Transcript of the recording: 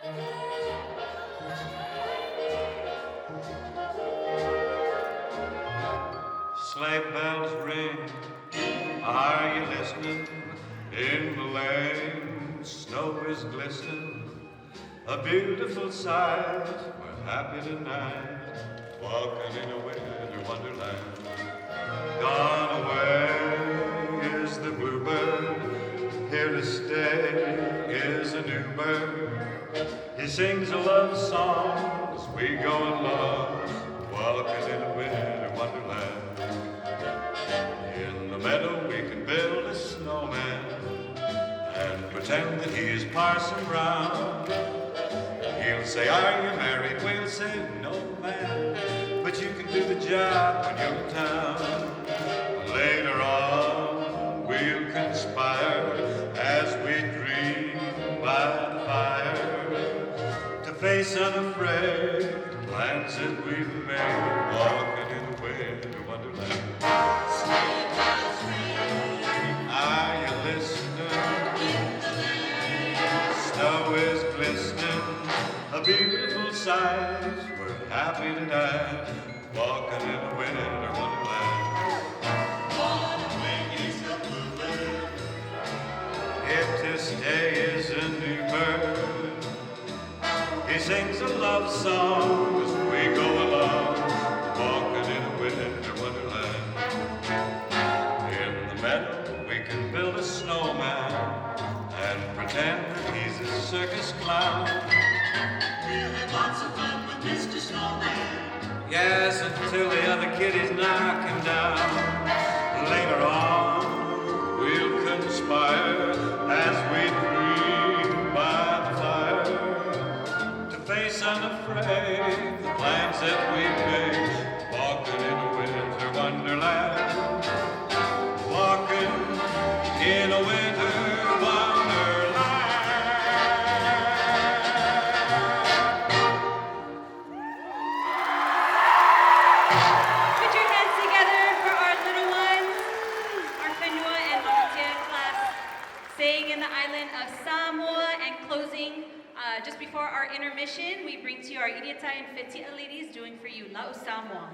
Sleigh bells ring, are you listening? In the lane, snow is glistening, a beautiful sight. We're happy tonight, walking in a winter wonderland. Gone away is the bluebird, here to stay is a new bird. He sings a love song as we go along, walking in a winter wonderland. In the meadow we can build a snowman and pretend that he's Parson Brown. He'll say, are you married? We'll say, no, man, but you can do the job when you're in town. Later on, we'll conspire as we dream by the fire to face unafraid the plans that we've made, walking in a winter wonderland. Are you listening? Snow is glistening, a beautiful sight. We're happy tonight, walking in a winter wonderland. If to stay is a new bird, he sings a love song as we go along, walking in a winter wonderland. In the meadow we can build a snowman and pretend that he's a circus clown. We'll have lots of fun with Mr. Snowman. Yes, until the other kiddies knock him down. Later on, we'll conspire as we dream by the fire to face unafraid the plans that we've made, walking in a winter wonderland, walking in a winter wonderland. Put your hands together for our little ones, our Whenua and Mamatia class, staying in the island of Samoa and closing. Just before our intermission, we bring to you our Iriatai and Feti'a ladies doing for you Lau Samoa.